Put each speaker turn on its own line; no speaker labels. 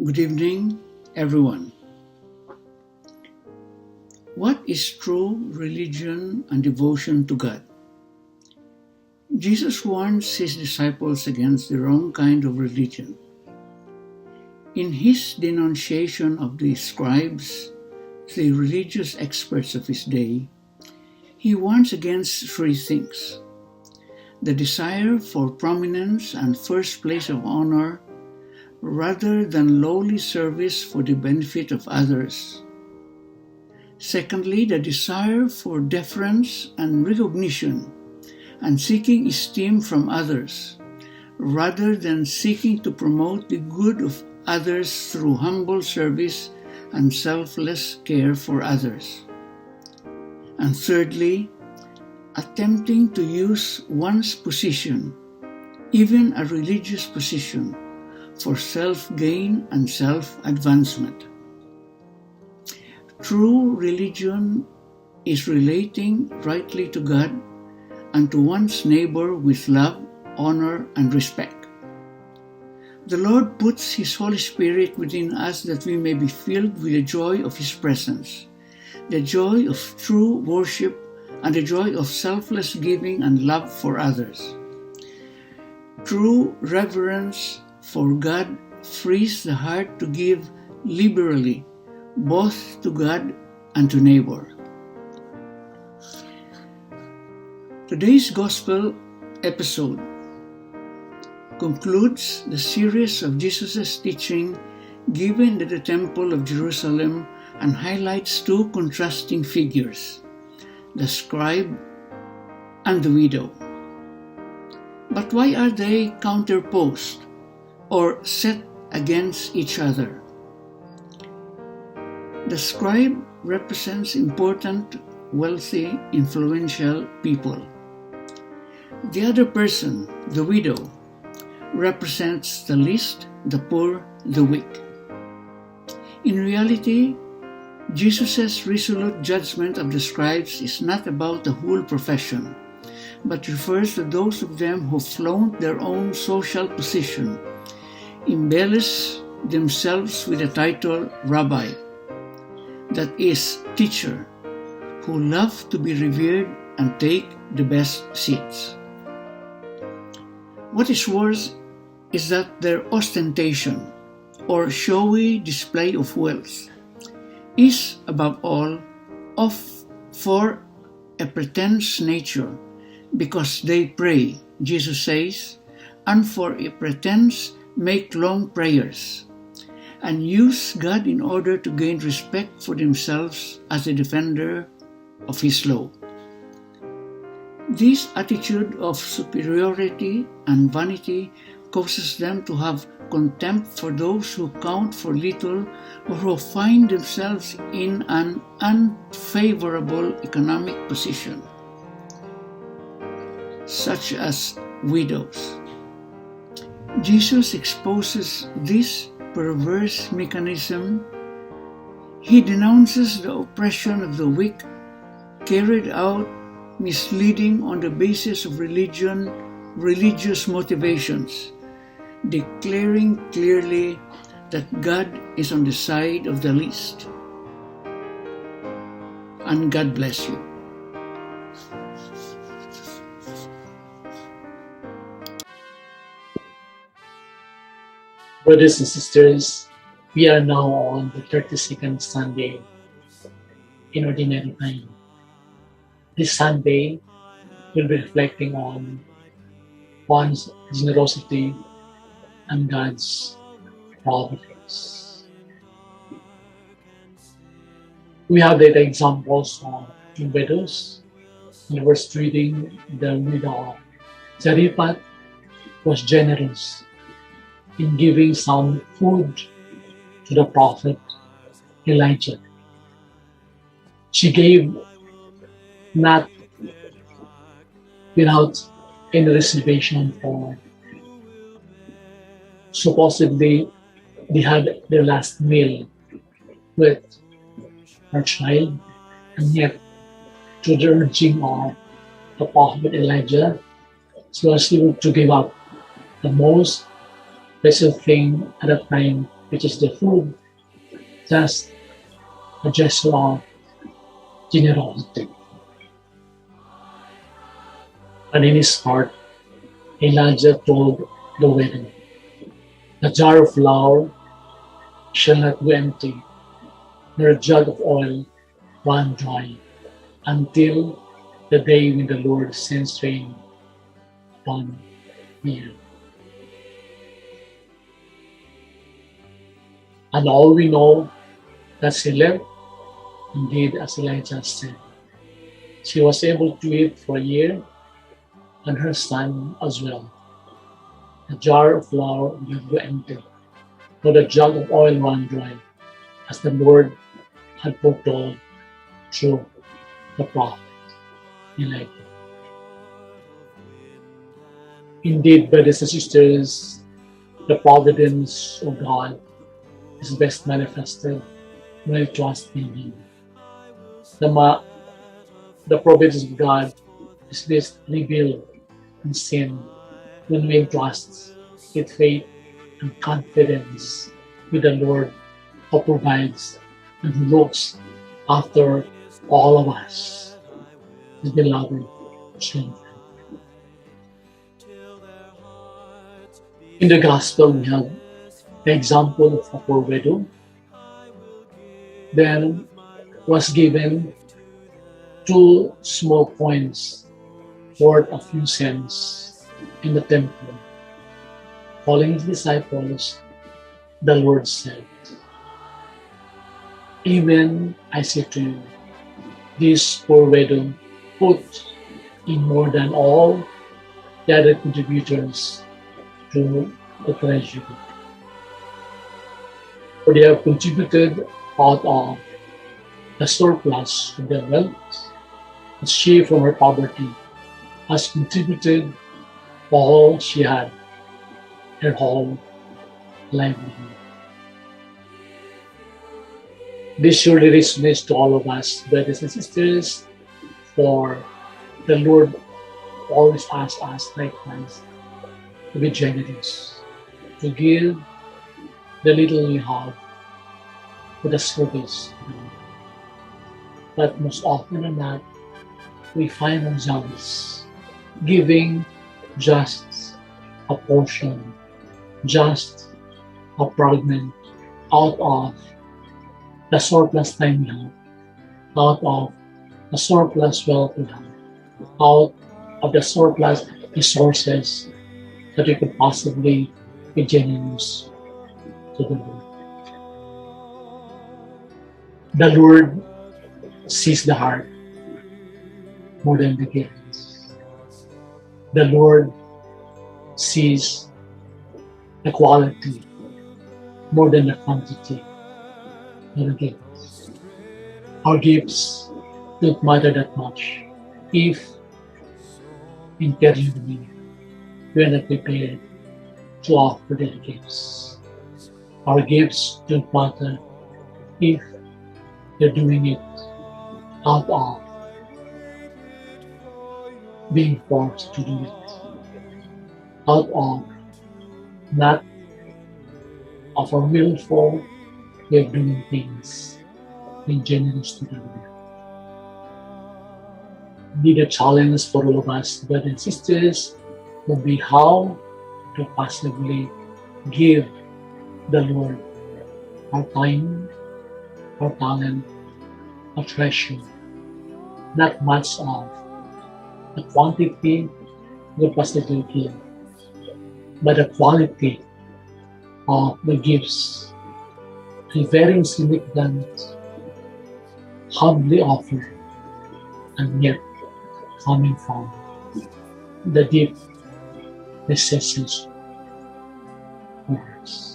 Good evening, everyone. What is true religion and devotion to God? Jesus warns his disciples against the wrong kind of religion. In his denunciation of the Scribes, the religious experts of his day, he warns against three things: the desire for prominence and first place of honor rather than lowly service for the benefit of others. Secondly, the desire for deference and recognition and seeking esteem from others, rather than seeking to promote the good of others through humble service and selfless care for others. And thirdly, attempting to use one's position, even a religious position, for self-gain and self-advancement. True religion is relating rightly to God and to one's neighbor with love, honor, and respect. The Lord puts His Holy Spirit within us that we may be filled with the joy of His presence, the joy of true worship, and the joy of selfless giving and love for others. True reverence for God frees the heart to give liberally, both to God and to neighbor. Today's Gospel episode concludes the series of Jesus' teaching given at the Temple of Jerusalem and highlights two contrasting figures, the scribe and the widow. But why are they counterposed or set against each other? The scribe represents important, wealthy, influential people. The other person, the widow, represents the least, the poor, the weak. In reality, Jesus' resolute judgment of the scribes is not about the whole profession, but refers to those of them who flaunt their own social position, embellish themselves with the title rabbi, that is, teacher, who love to be revered and take the best seats. What is worse is that their ostentation, or showy display of wealth, is above all for a pretense nature, because they pray, Jesus says, and for a pretense make long prayers, and use God in order to gain respect for themselves as a defender of His law. This attitude of superiority and vanity causes them to have contempt for those who count for little or who find themselves in an unfavorable economic position, such as widows. Jesus exposes this perverse mechanism. He denounces the oppression of the weak carried out misleading on the basis of religious motivations, declaring clearly that God is on the side of the least. And God bless you.
Brothers and sisters, we are now on the 32nd Sunday in Ordinary Time. This Sunday, we'll be reflecting on one's generosity and God's providence. We have data examples of widows. In the first reading, the widow of Zarephath was generous in giving some food to the prophet Elijah. She gave not without any reservation, for supposedly they had their last meal with her child, and yet to the urging of the prophet Elijah, she was able to give up the most basic thing at that time which is the food, just a gesture of generosity. And in his heart, Elijah told the widow, "The jar of flour shall not go empty, nor a jug of oil run dry, until the day when the Lord sends rain upon you." And all we know that she lived, indeed, as Elijah said. She was able to eat for a year, and her son as well. The jar of flour will go empty, nor the jug of oil run dry, as the Lord had foretold through the prophet Elijah. Indeed, brothers and sisters, the providence of God is best manifested when we trust in Him. The, ma- the providence of God is best revealed in sin when we entrust with faith and confidence with the Lord who provides and who looks after all of us, His beloved children. In the Gospel, we have the example of a poor widow. Then was given two small coins worth a few cents in the temple. Calling his disciples, the Lord said, "Even I say to you, this poor widow put in more than all the other contributors to the treasury. For they have contributed out of the surplus of their wealth, but she from her poverty has contributed all she had, her whole livelihood." This surely resonates to all of us, brothers and sisters, for the Lord always asks us likewise to be generous, to give the little we have to the service of the Lord. But most often than not, we find ourselves giving just a portion, just a fragment out of the surplus time we have, out of the surplus wealth we have, out of the surplus resources that we could possibly be generous to the Lord. The Lord sees the heart more than the gifts. The Lord sees the quality more than the quantity of the gifts. Our gifts don't matter that much if internally we are not prepared to offer their gifts. Our gifts don't matter if you're doing it out of being forced to do it, out of not of a willful way of doing things, being generous to the Lord. The challenge for all of us, brothers and sisters, will be how to possibly give the Lord our time, our talent, our treasure, not much of the quantity we possibly give, but the quality of the gifts, a very insignificant, humbly offered, and yet coming from the deep necessities of us.